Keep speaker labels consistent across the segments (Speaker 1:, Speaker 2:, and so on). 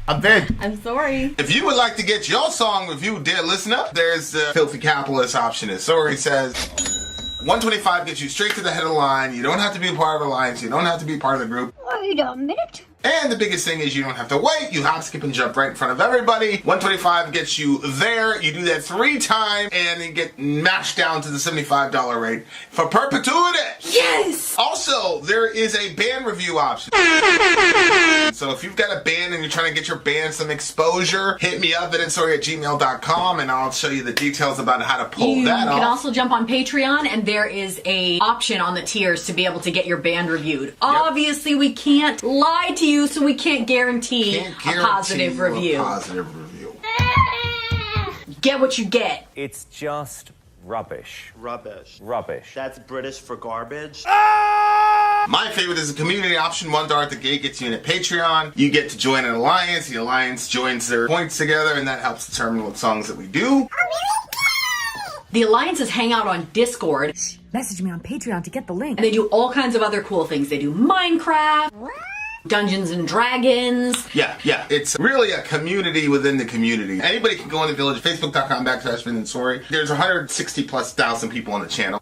Speaker 1: I'm Vin.
Speaker 2: I'm Sori.
Speaker 1: If you would like to get your song reviewed, dear listener, there's the filthy capitalist option. As Sori says, $125 gets you straight to the head of the line. You don't have to be a part of the alliance. You don't have to be part of the group.
Speaker 3: Wait a minute.
Speaker 1: And the biggest thing is you don't have to wait. You hop, skip, and jump right in front of everybody. $125 gets you there. You do that 3 times, and you get mashed down to the $75 rate for perpetuity.
Speaker 2: Yes!
Speaker 1: Also, there is a band review option. So if you've got a band and you're trying to get your band some exposure, hit me up at villageXchange@gmail.com, and I'll show you the details about how to pull that off.
Speaker 2: You can also jump on Patreon, and there is a option on the tiers to be able to get your band reviewed. Yep. Obviously, we can't lie to you, so we can't guarantee a positive review. Get what you get.
Speaker 4: It's just rubbish.
Speaker 5: Rubbish.
Speaker 4: Rubbish.
Speaker 5: That's British for garbage.
Speaker 1: My favorite is the community option. $1 at the gate gets you in a Patreon. You get to join an alliance. The alliance joins their points together, and that helps determine what songs that we do.
Speaker 2: The alliances hang out on Discord.
Speaker 6: Message me on Patreon to get the link.
Speaker 2: And they do all kinds of other cool things. They do Minecraft. Dungeons and Dragons.
Speaker 1: Yeah. It's really a community within the community. Anybody can go on the village, facebook.com/Vin and Sori. There's 160,000+ people on the channel.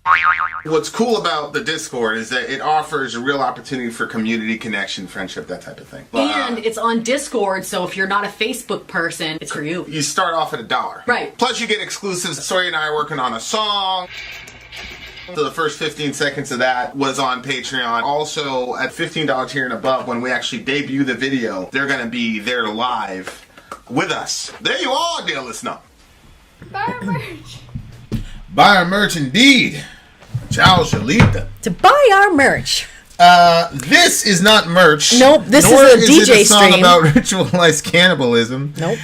Speaker 1: What's cool about the Discord is that it offers a real opportunity for community connection, friendship, that type of thing.
Speaker 2: And it's on Discord, so if you're not a Facebook person, it's for you.
Speaker 1: You start off at $1.
Speaker 2: Right.
Speaker 1: Plus you get exclusives. Sori and I are working on a song. So the first 15 seconds of that was on Patreon. Also, at $15 tier and above, when we actually debut the video, they're going to be there live with us. There you are, dear listener.
Speaker 3: Buy our merch.
Speaker 1: Buy our merch indeed. Ciao, Shalita.
Speaker 6: To buy our merch.
Speaker 1: This is not merch.
Speaker 6: Nope, this
Speaker 1: nor
Speaker 6: is a DJ
Speaker 1: it a song
Speaker 6: stream.
Speaker 1: about ritualized cannibalism.
Speaker 6: Nope.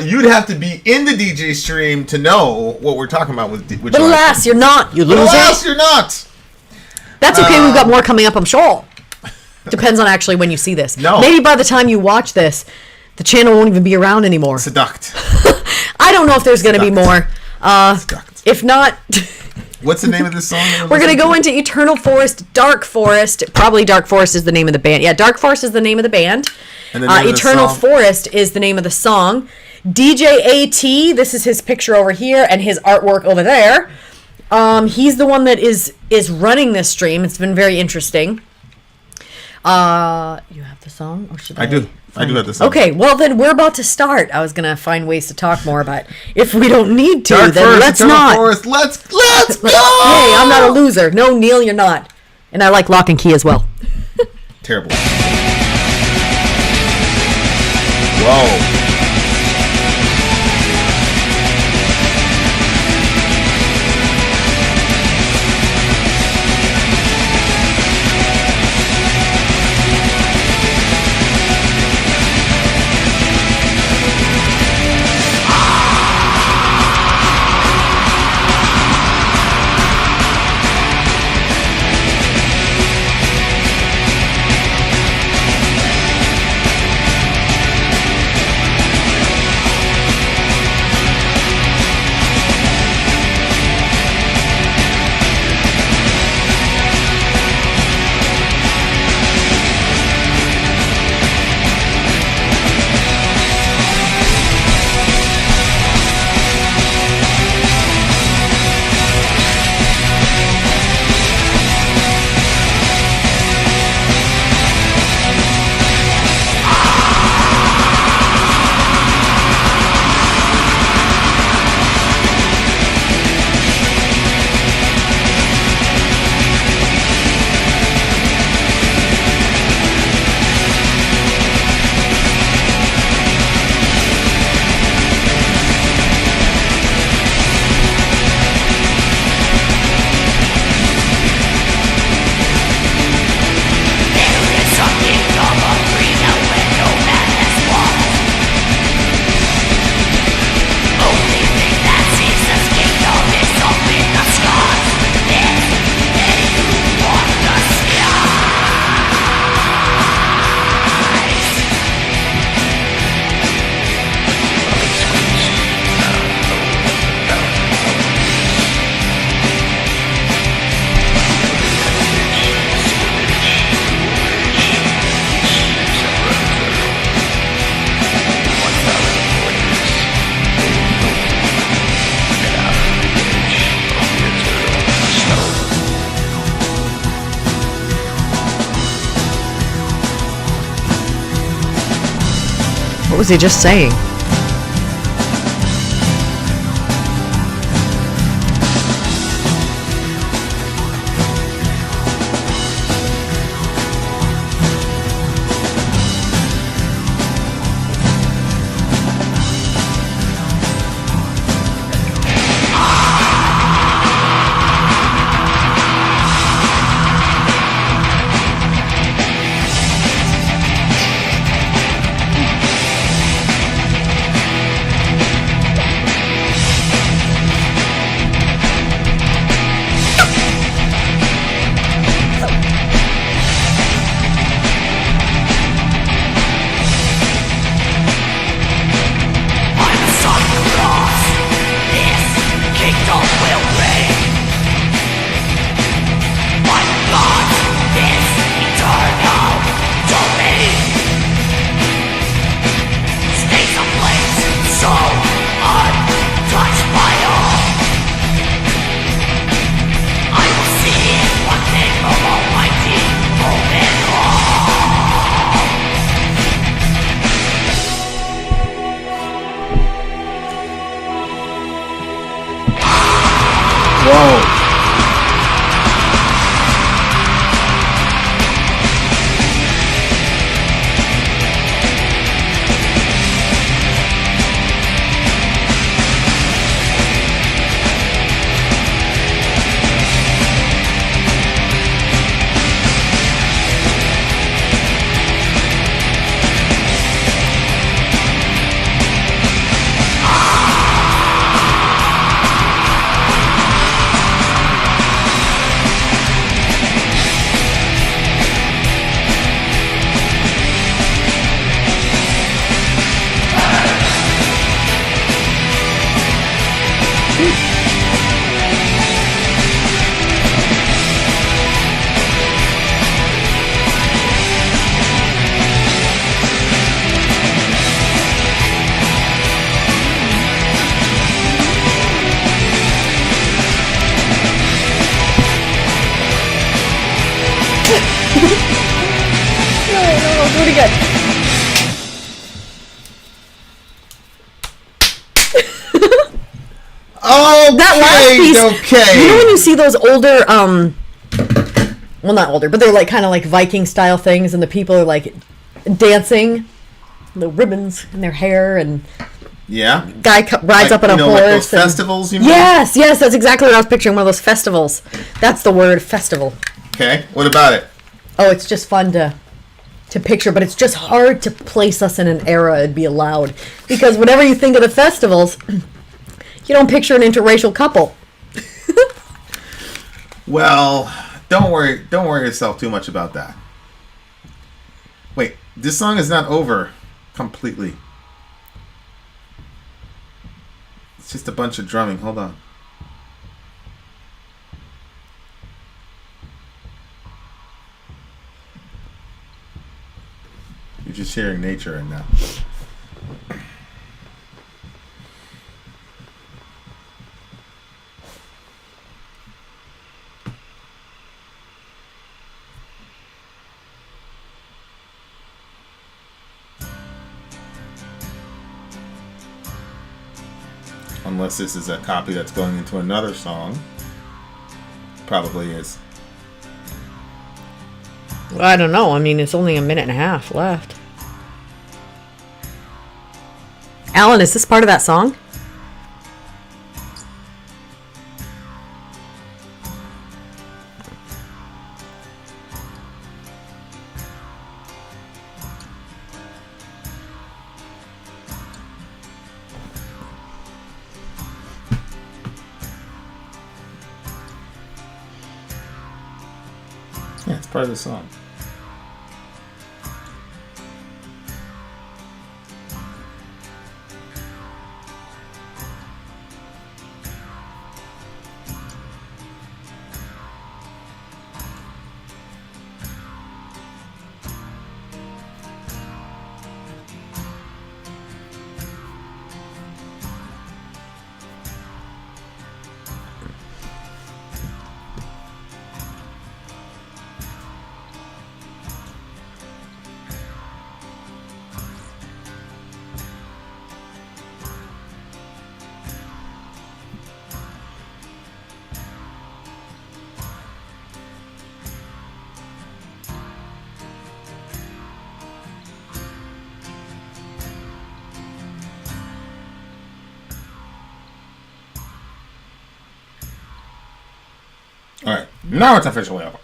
Speaker 1: You'd have to be in the DJ stream to know what we're talking about with
Speaker 6: But alas, you're not. You loser.
Speaker 1: But alas, you're not.
Speaker 6: That's okay. We've got more coming up, I'm sure. Depends on actually when you see this.
Speaker 1: No.
Speaker 6: Maybe by the time you watch this, the channel won't even be around anymore.
Speaker 1: Seduct.
Speaker 6: I don't know if there's going to be more.
Speaker 1: Seduct.
Speaker 6: If not...
Speaker 1: What's the name of this song?
Speaker 6: We're going to go into Eternal Forest, Dark Forest. Probably Dark Forest is the name of the band. Yeah, Dark Forest is the name of the band.
Speaker 1: And the name of the
Speaker 6: Eternal
Speaker 1: song?
Speaker 6: Forest is the name of the song. DJ AT, this is his picture over here and his artwork over there. He's the one that is running this stream. It's been very interesting. You have the song? Or should I
Speaker 1: do. I do have the song.
Speaker 6: Okay, well then we're about to start. I was going to find ways to talk more, but if we don't need to,
Speaker 1: Dark
Speaker 6: then
Speaker 1: Forest,
Speaker 6: let's
Speaker 1: Eternal
Speaker 6: not.
Speaker 1: Forest, let's go!
Speaker 6: Hey, I'm not a loser. No, Neil, you're not. And I like Lock and Key as well.
Speaker 1: Terrible. Whoa.
Speaker 6: What was he just saying?
Speaker 1: Whoa.
Speaker 6: No, do it again.
Speaker 1: Oh,
Speaker 6: that last piece.
Speaker 1: Okay.
Speaker 6: You know when you see those older, well, not older, but they're like kind of like Viking style things, and the people are like dancing, the ribbons in their hair, and
Speaker 1: yeah,
Speaker 6: guy rides up on a horse.
Speaker 1: Like those festivals. You mean?
Speaker 6: Yes, that's exactly what I was picturing. One of those festivals. That's the word, festival.
Speaker 1: Okay. What about it?
Speaker 6: Oh, it's just fun to picture, but it's just hard to place us in an era it'd be allowed, because whenever you think of the festivals, you don't picture an interracial couple.
Speaker 1: Well, don't worry yourself too much about that. Wait, this song is not over completely. It's just a bunch of drumming. Hold on. You're just hearing nature right now. Unless this is a copy that's going into another song. Probably is.
Speaker 6: Well, I don't know. I mean, it's only a minute and a half left. Alan, is this part of that song?
Speaker 1: Yeah, it's part of the song. Now it's officially over.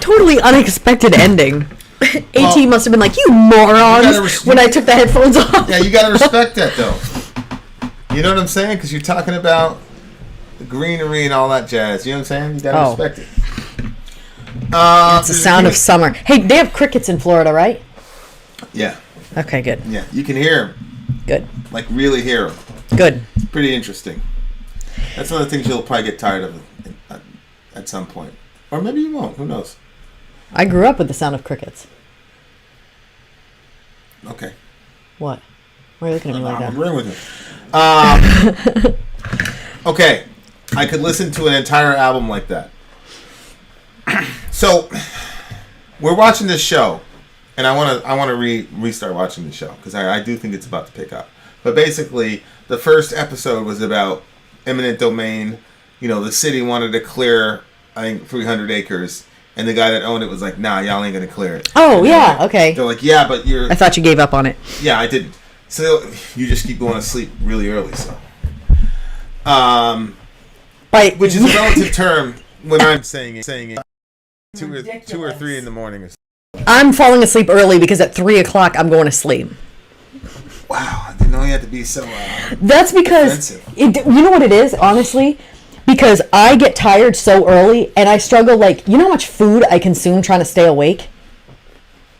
Speaker 6: Totally unexpected ending. AT
Speaker 1: Well,
Speaker 6: must have been like, you morons, when I took the headphones off.
Speaker 1: Yeah, you gotta respect that, though. You know what I'm saying? Because you're talking about the greenery and all that jazz. You know what I'm saying? You gotta respect it.
Speaker 6: It's the sound of summer. Hey, they have crickets in Florida, right?
Speaker 1: Yeah.
Speaker 6: Okay, good.
Speaker 1: Yeah, you can hear them.
Speaker 6: Good.
Speaker 1: Like, really hear them.
Speaker 6: Good.
Speaker 1: It's pretty interesting. That's one of the things you'll probably get tired of at some point. Or maybe you won't. Who knows?
Speaker 6: I grew up with the sound of crickets.
Speaker 1: Okay.
Speaker 6: What? Why are you looking at me like that?
Speaker 1: I'm agreeing with you. Okay. I could listen to an entire album like that. So, we're watching this show, and I want to restart watching the show because I do think it's about to pick up. But basically, the first episode was about eminent domain. You know, the city wanted to clear, I think, 300 acres, and the guy that owned it was like, "Nah, y'all ain't gonna clear it."
Speaker 6: Oh, yeah, okay.
Speaker 1: They're like, "Yeah, but you're."
Speaker 6: I thought you gave up on it.
Speaker 1: Yeah, I didn't. So you just keep going to sleep really early. So, which is a relative term when I'm saying it. Two or three in the morning.
Speaker 6: I'm falling asleep early because at 3 o'clock I'm going to sleep.
Speaker 1: Wow, I didn't know you had to be so.
Speaker 6: That's because you know what it is, honestly, because I get tired so early and I struggle. Like, you know how much food I consume trying to stay awake.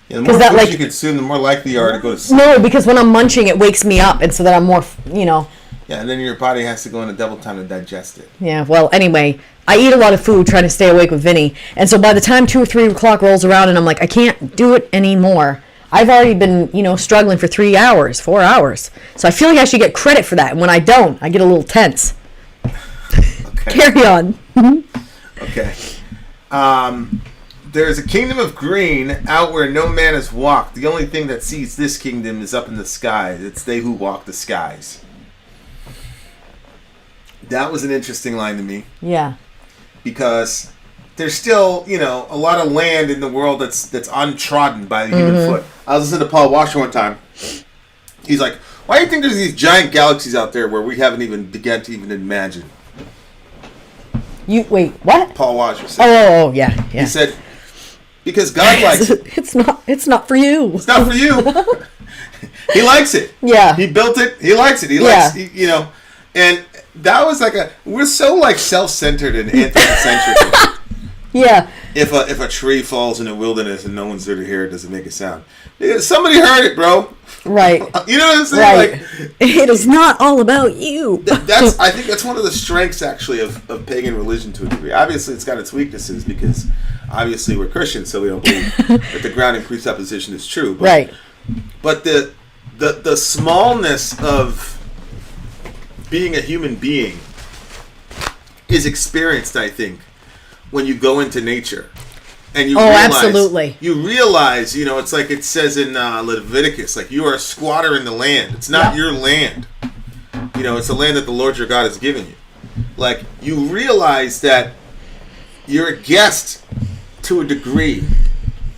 Speaker 1: Yeah, the more food you consume, the more likely you are to go to sleep.
Speaker 6: No, because when I'm munching, it wakes me up, and so that I'm more, Yeah,
Speaker 1: and then your body has to go into double time to digest it.
Speaker 6: Yeah, well, anyway, I eat a lot of food trying to stay awake with Vinny, and so by the time 2 or 3 o'clock rolls around and I'm like, I can't do it anymore, I've already been, struggling for 3 hours, 4 hours. So I feel like I should get credit for that, and when I don't, I get a little tense. Okay. Carry on.
Speaker 1: Okay. There is a kingdom of green out where no man has walked. The only thing that sees this kingdom is up in the skies. It's they who walk the skies. That was an interesting line to me.
Speaker 6: Yeah.
Speaker 1: Because there's still, a lot of land in the world that's untrodden by the human foot. I was listening to Paul Washer one time. He's like, why do you think there's these giant galaxies out there where we haven't even begun to even imagine?
Speaker 6: Wait, what?
Speaker 1: Paul Washer said.
Speaker 6: Oh, yeah.
Speaker 1: He said, because God likes it.
Speaker 6: It's not for you.
Speaker 1: It's not for you. He likes it.
Speaker 6: Yeah.
Speaker 1: He built it. He likes it. He likes, and that was we're so self-centered and anthropocentric.
Speaker 6: Yeah.
Speaker 1: If a tree falls in the wilderness and no one's there to hear it, does it make a sound? Somebody heard it, bro.
Speaker 6: Right.
Speaker 1: You know what I'm saying?
Speaker 6: Right. It is not all about you.
Speaker 1: I think that's one of the strengths, actually, of pagan religion to a degree. Obviously, it's got its weaknesses because, obviously, we're Christians, so we don't believe that the grounding presupposition is true. But,
Speaker 6: right.
Speaker 1: But the smallness of being a human being is experienced, I think, when you go into nature. And you
Speaker 6: absolutely.
Speaker 1: You realize, it's like it says in Leviticus, you are a squatter in the land. It's not your land. It's the land that the Lord your God has given you. You realize that you're a guest to a degree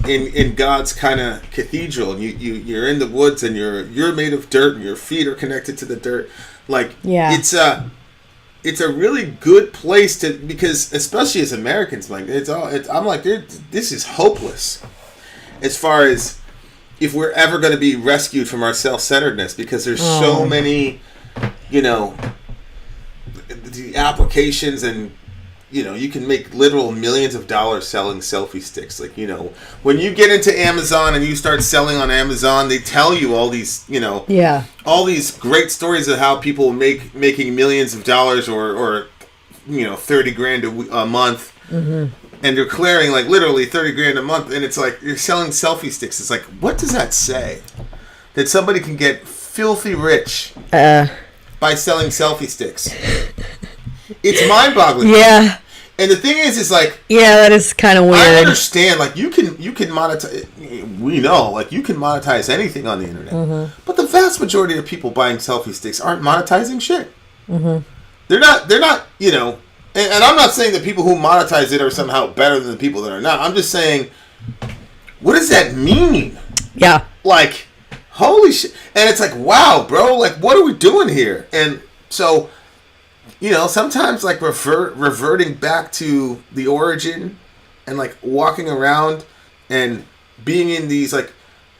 Speaker 1: in God's kind of cathedral. And you're in the woods and you're made of dirt and your feet are connected to the dirt. It's a really good place to, because especially as Americans, I'm like, this is hopeless as far as if we're ever going to be rescued from our self-centeredness, because there's so many, the applications, and you can make literal millions of dollars selling selfie sticks. When you get into Amazon and you start selling on Amazon, they tell you all these, all these great stories of how people making millions of dollars or 30 grand a month. Mm-hmm. And they're clearing literally 30 grand a month. And it's you're selling selfie sticks. It's what does that say? That somebody can get filthy rich by selling selfie sticks. It's mind-boggling.
Speaker 6: Yeah.
Speaker 1: And the thing is
Speaker 6: yeah, that is kind of weird.
Speaker 1: I understand, you can monetize. We know, you can monetize anything on the internet. Mm-hmm. But the vast majority of people buying selfie sticks aren't monetizing shit. Mm-hmm. They're not. And I'm not saying that people who monetize it are somehow better than the people that are not. I'm just saying, what does that mean?
Speaker 6: Yeah.
Speaker 1: Holy shit! And it's wow, bro. What are we doing here? And so, sometimes like reverting back to the origin and like walking around and being in these like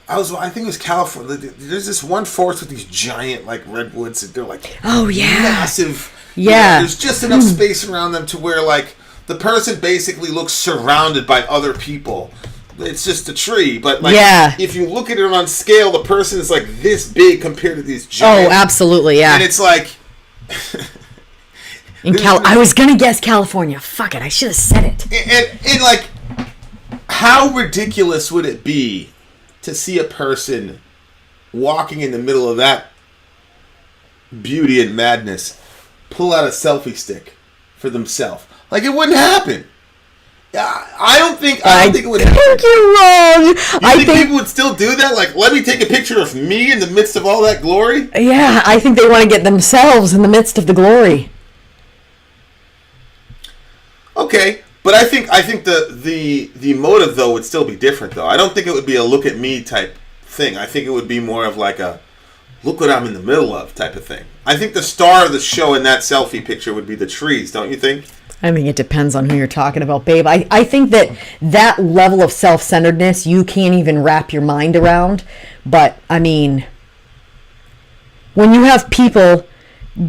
Speaker 1: I think it was California. There's this one forest with these giant like redwoods and they're like massive.
Speaker 6: Yeah.
Speaker 1: There's just enough space around them to where like the person basically looks surrounded by other people. It's just a tree, but like if you look at it on scale, the person is like this big compared to these giant.
Speaker 6: Oh, absolutely, yeah.
Speaker 1: And it's like
Speaker 6: I was gonna guess California. Fuck it, I should have said it.
Speaker 1: And like, how ridiculous would it be to see a person walking in the middle of that beauty and madness pull out a selfie stick for themselves? Like, it wouldn't happen. I don't think it would happen.
Speaker 6: I think you're wrong.
Speaker 1: I think people would still do that? Like, let me take a picture of me in the midst of all that glory?
Speaker 6: Yeah, I think they want to get themselves in the midst of the glory.
Speaker 1: Okay, but I think the motive though would still be different though. I don't think it would be a look at me type thing. I think it would be more of like a look what I'm in the middle of type of thing. I think the star of the show in that selfie picture would be the trees, don't you think?
Speaker 6: I mean, it depends on who you're talking about, babe. I think that level of self-centeredness you can't even wrap your mind around. But I mean, when you have people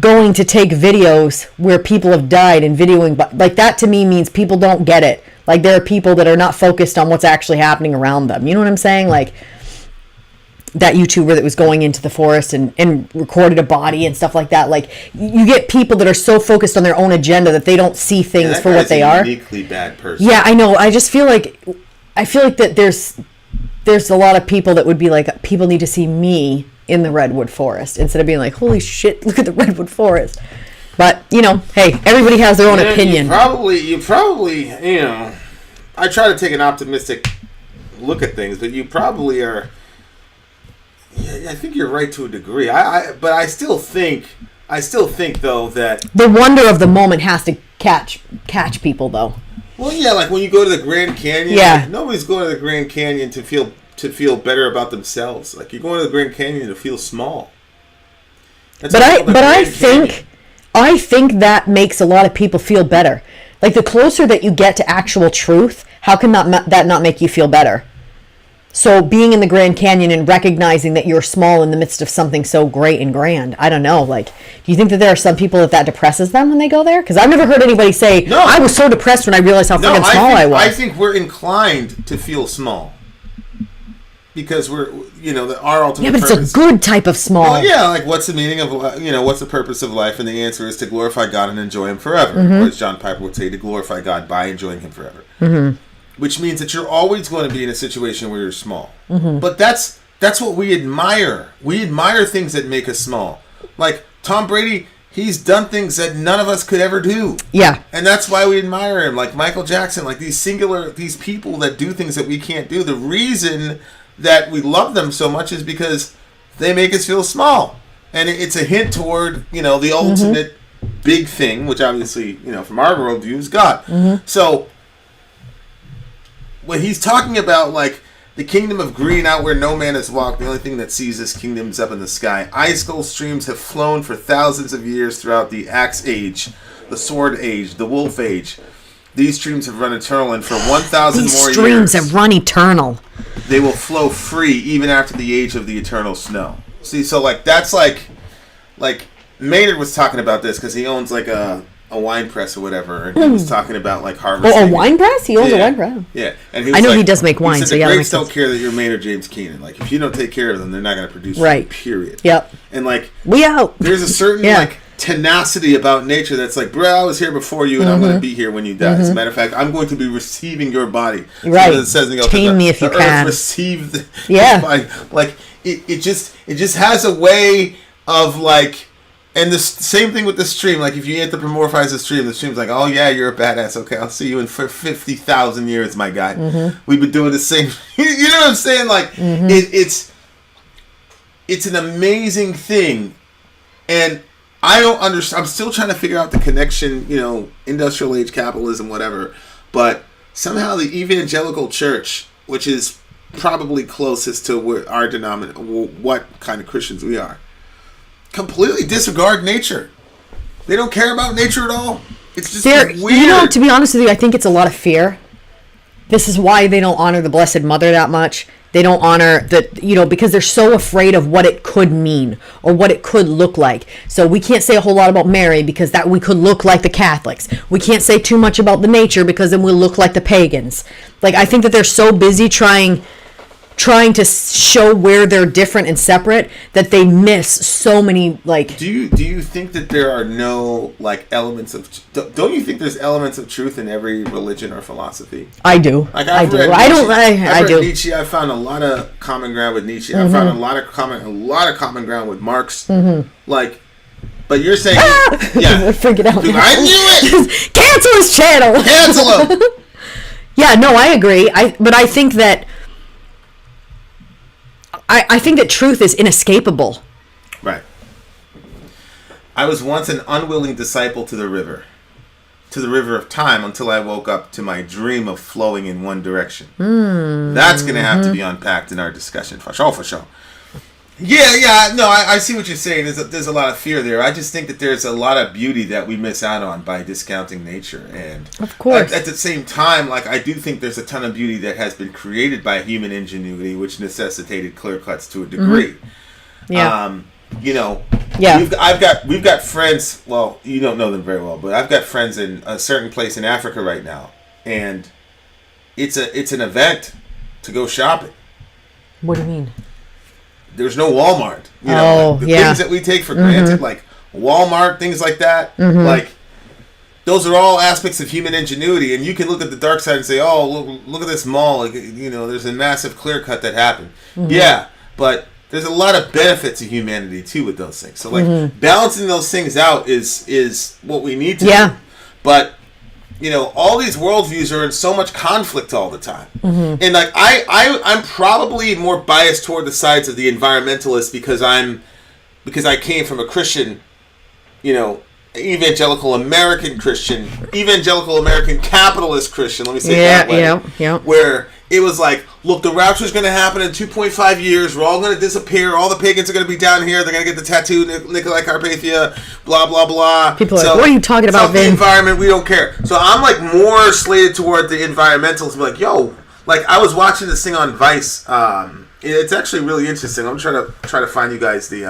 Speaker 6: going to take videos where people have died and videoing, but like that to me means people don't get it. Like there are people that are not focused on what's actually happening around them. You know what I'm saying? Like that YouTuber that was going into the forest and recorded a body and stuff like that. Like you get people that are so focused on their own agenda that they don't see things for what they are.
Speaker 1: Uniquely bad person.
Speaker 6: Yeah, I know. I just feel like that there's a lot of people that would be like, people need to see me in the redwood forest instead of being like, holy shit, look at the redwood forest. But hey, everybody has their own opinion.
Speaker 1: You probably I try to take an optimistic look at things, but you probably are. Yeah, I think you're right to a degree. But I still think though that
Speaker 6: the wonder of the moment has to catch people though.
Speaker 1: Well, yeah, like when you go to the Grand Canyon.
Speaker 6: Yeah.
Speaker 1: Like, nobody's going to the Grand Canyon to feel better about themselves. Like you're going to the Grand Canyon to feel small. I think that makes a lot of people feel better. Like the closer that you get to actual truth, how can that not make you feel better? So being in the Grand Canyon and recognizing that you're small in the midst of something so great and grand, I don't know. Like, do you think that there are some people that depresses them when they go there? Because I've never heard anybody say, no, I was so depressed when I realized how fucking small I was. I think we're inclined to feel small. Because we're, our ultimate purpose.
Speaker 6: Yeah, but it's a good type of small.
Speaker 1: Well, yeah, like what's the meaning of, what's the purpose of life? And the answer is to glorify God and enjoy Him forever. Mm-hmm. Or as John Piper would say, to glorify God by enjoying Him forever. Mm-hmm. Which means that you're always going to be in a situation where you're small. Mm-hmm. But that's what we admire. We admire things that make us small. Like Tom Brady, he's done things that none of us could ever do.
Speaker 6: Yeah.
Speaker 1: And that's why we admire him. Like Michael Jackson, like these people that do things that we can't do. The reason that we love them so much is because they make us feel small. And it's a hint toward, the ultimate big thing, which obviously, from our worldview is God. Mm-hmm. So when he's talking about like the kingdom of green out where no man has walked, the only thing that sees this kingdom is up in the sky. Ice-cold streams have flown for thousands of years throughout the axe age, the sword age, the wolf age. These streams have run eternal, and for 1,000 more years... These streams
Speaker 6: have run eternal.
Speaker 1: They will flow free even after the age of the eternal snow. See, so like that's like Maynard was talking about this because he owns like a wine press or whatever, and he was talking about like harvesting.
Speaker 6: Oh, a wine press? He owns a wine press.
Speaker 1: Yeah, and
Speaker 6: I know he does make wine.
Speaker 1: He said
Speaker 6: so
Speaker 1: the
Speaker 6: yeah,
Speaker 1: grapes don't care that you're Maynard James Keenan. Like if you don't take care of them, they're not going to produce.
Speaker 6: Right.
Speaker 1: Period.
Speaker 6: Yep.
Speaker 1: And like
Speaker 6: we out.
Speaker 1: There's a certain like tenacity about nature that's like, bro, I was here before you, and I'm going to be here when you die. As a matter of fact, I'm going to be receiving your body.
Speaker 6: Right.
Speaker 1: So it says,
Speaker 6: Tame me if you can.
Speaker 1: Receive the body. Like it just has a way of like. And the same thing with the stream. Like, if you anthropomorphize the stream's like, oh, yeah, you're a badass. Okay, I'll see you in 50,000 years, my guy. Mm-hmm. We've been doing the same. You know what I'm saying? Like, it's an amazing thing. And I don't understand. I'm still trying to figure out the connection, industrial age capitalism, whatever. But somehow the evangelical church, which is probably closest to our denominator, what kind of Christians we are, completely disregard nature. They don't care about nature at all. It's just weird.
Speaker 6: You know, to be honest with you, I think it's a lot of fear. This is why they don't honor the Blessed Mother that much. They don't honor because they're so afraid of what it could mean or what it could look like. So we can't say a whole lot about Mary because that we could look like the Catholics. We can't say too much about the nature because then we'll look like the pagans. Like, I think that they're so busy trying to show where they're different and separate that they miss so many, like...
Speaker 1: Do you think that there are no, like, elements of... Don't you think there's elements of truth in every religion or philosophy?
Speaker 6: I do.
Speaker 1: Like,
Speaker 6: I do.
Speaker 1: I've read Nietzsche. I found a lot of common ground with Nietzsche. I found a lot of common ground with Marx. Like, but you're saying... Yeah.
Speaker 6: Freak it out.
Speaker 1: Dude, I knew it!
Speaker 6: Cancel his channel!
Speaker 1: Cancel him!
Speaker 6: Yeah, no, I agree. But I think that... I think that truth is inescapable.
Speaker 1: Right. I was once an unwilling disciple to the river of time, until I woke up to my dream of flowing in one direction. That's going to have to be unpacked in our discussion, for sure. Yeah, no, I see what you're saying. There's a lot of fear there. I just think that there's a lot of beauty that we miss out on by discounting nature. And
Speaker 6: of course,
Speaker 1: at the same time, like, I do think there's a ton of beauty that has been created by human ingenuity, which necessitated clear cuts to a degree.
Speaker 6: Yeah.
Speaker 1: We've got friends. Well, you don't know them very well, but I've got friends in a certain place in Africa right now, and it's an event to go shopping.
Speaker 6: What do you mean?
Speaker 1: There's no Walmart. Things that we take for granted, like Walmart, things like that. Like, those are all aspects of human ingenuity, and you can look at the dark side and say, "Oh, look at this mall. Like, there's a massive clear cut that happened." Yeah, but there's a lot of benefit to humanity too with those things. So, like, balancing those things out is what we need to do. But all these worldviews are in so much conflict all the time. And, like, I'm probably more biased toward the sides of the environmentalists because I came from a Christian, evangelical American capitalist Christian, let me say it that way. Where it was like, look, the rapture's going to happen in 2.5 years. We're all going to disappear. All the pagans are going to be down here. They're going to get the tattoo, Nikolai Carpathia, blah, blah, blah.
Speaker 6: People are like, what are you talking about, Vin?
Speaker 1: The environment, we don't care. So I'm, like, more slated toward the environmentalists to be like, yo, like, I was watching this thing on Vice. It's actually really interesting. I'm trying to find you guys the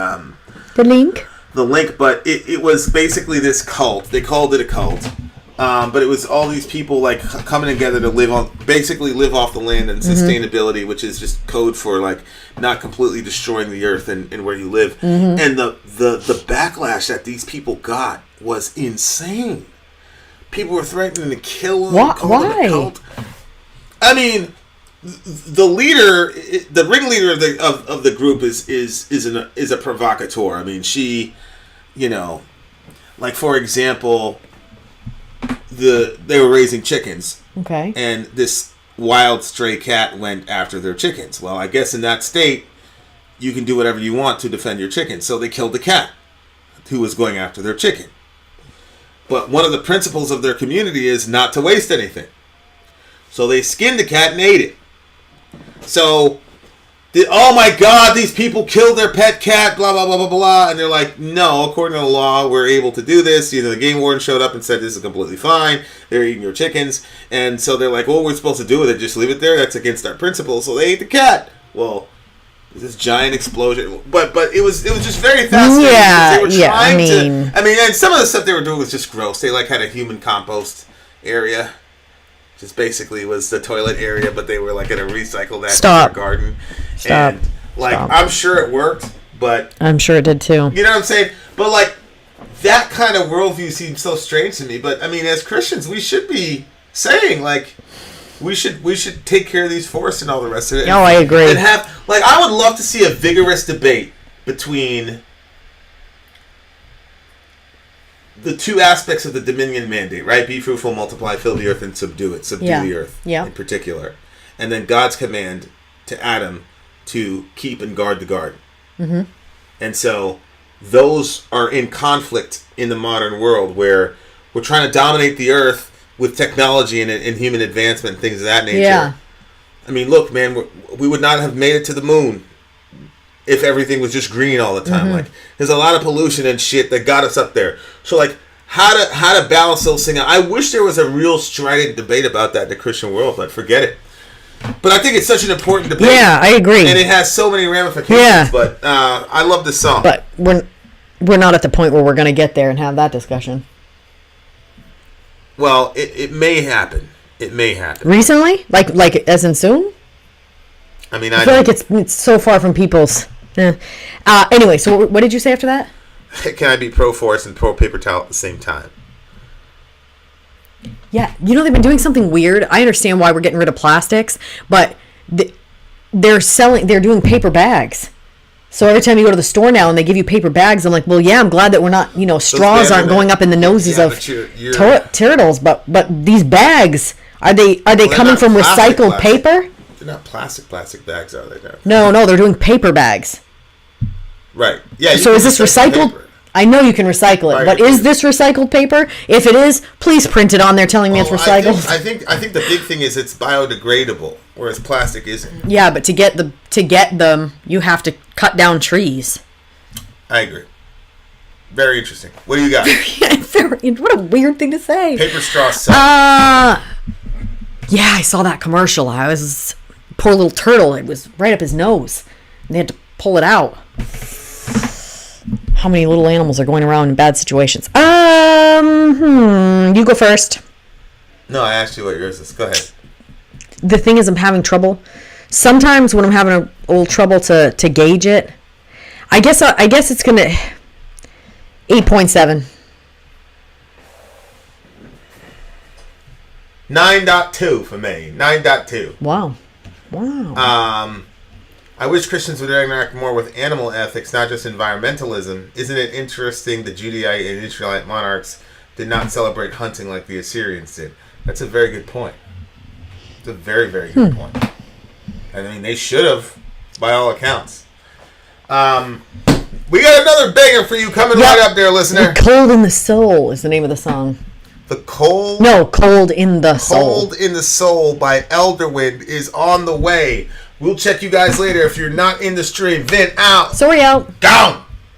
Speaker 6: link.
Speaker 1: The link, but it was basically this cult. They called it a cult. But it was all these people, like, coming together to live off the land and sustainability, which is just code for, like, not completely destroying the earth and where you live. And the backlash that these people got was insane. People were threatening to kill them.
Speaker 6: Why?
Speaker 1: Cult. I mean, the ringleader of the group is a provocateur. I mean, she, like, for example, they were raising chickens. Okay. And this wild stray cat went after their chickens. Well, I guess in that state, you can do whatever you want to defend your chickens. So they killed the cat who was going after their chicken. But one of the principles of their community is not to waste anything. So they skinned the cat and ate it. So, oh my God, these people killed their pet cat, blah, blah, blah, blah, blah. And they're like, no, according to the law, we're able to do this. The game warden showed up and said this is completely fine. They're eating your chickens. And so they're like, well, what we're supposed to do with it? Just leave it there? That's against our principles. So they ate the cat. Well, this giant explosion. But it was just very fascinating.
Speaker 6: Yeah,
Speaker 1: they were trying to... and some of the stuff they were doing was just gross. They, like, had a human compost area. Just basically was the toilet area, but they were, like, going to recycle that in their garden. And, like, I'm sure it worked, but...
Speaker 6: I'm sure it did, too.
Speaker 1: You know what I'm saying? But, like, that kind of worldview seems so strange to me. But, I mean, as Christians, we should be saying, like, we should take care of these forests and all the rest of it.
Speaker 6: Oh, I agree.
Speaker 1: And have... Like, I would love to see a vigorous debate between the two aspects of the Dominion mandate, right? Be fruitful, multiply, fill the earth, and subdue it. Subdue the earth in particular. And then God's command to Adam to keep and guard the garden. And so those are in conflict in the modern world where we're trying to dominate the earth with technology and human advancement and things of that nature. Yeah. I mean, look, man, we would not have made it to the moon if everything was just green all the time. Like, there's a lot of pollution and shit that got us up there. So, like,
Speaker 7: how to balance those things. I wish there was a real strident debate about that in the Christian world, but forget it. But I think it's such an important debate.
Speaker 6: Yeah, I agree.
Speaker 7: And it has so many ramifications.
Speaker 6: Yeah.
Speaker 7: But I love this song.
Speaker 6: But we're not at the point where we're going to get there and have that discussion.
Speaker 7: Well, it may happen. It may happen.
Speaker 6: Recently? Like as in soon?
Speaker 7: I mean,
Speaker 6: I feel like it's so far from people's... anyway, so what did you say after that?
Speaker 7: Can I be pro-forest and pro-paper towel at the same time?
Speaker 6: Yeah, they've been doing something weird. I understand why we're getting rid of plastics, but they're doing paper bags. So every time you go to the store now and they give you paper bags, I'm like, well, yeah, I'm glad that we're not, straws aren't going up in the noses of turtles, but these bags, are they coming from recycled paper?
Speaker 7: They're not plastic bags, are they?
Speaker 6: No, they're doing paper bags.
Speaker 7: Right. Yeah.
Speaker 6: So is this recycled?
Speaker 7: Paper.
Speaker 6: I know you can recycle it, but is this recycled paper? If it is, please print it on there telling me it's recycled.
Speaker 7: I think the big thing is it's biodegradable, whereas plastic isn't.
Speaker 6: Yeah, but to get them, you have to cut down trees.
Speaker 7: I agree. Very interesting. What do you got?
Speaker 6: What a weird thing to say.
Speaker 7: Paper straw suck.
Speaker 6: Yeah, I saw that commercial. Poor little turtle. It was right up his nose. And they had to pull it out. How many little animals are going around in bad situations? You go first.
Speaker 7: No, I asked you what yours is. Go ahead.
Speaker 6: The thing is, I'm having trouble. Sometimes when I'm having a little trouble to gauge it, I guess it's gonna 8.7.
Speaker 7: 9.2 for me. 9.2.
Speaker 6: Wow.
Speaker 7: I wish Christians would interact more with animal ethics, not just environmentalism. Isn't it interesting the Judite and Israelite monarchs did not celebrate hunting like the Assyrians did? That's a very good point. It's a very, very good point. I mean, they should have, by all accounts. We got another banger for you coming right up there, listener.
Speaker 6: Cold in the Soul is the name of the song.
Speaker 7: Cold
Speaker 6: in the Soul.
Speaker 7: Cold in the Soul by Elderwind is on the way. We'll check you guys later. If you're not in the stream, Vin out.
Speaker 6: Sori out.
Speaker 7: Down.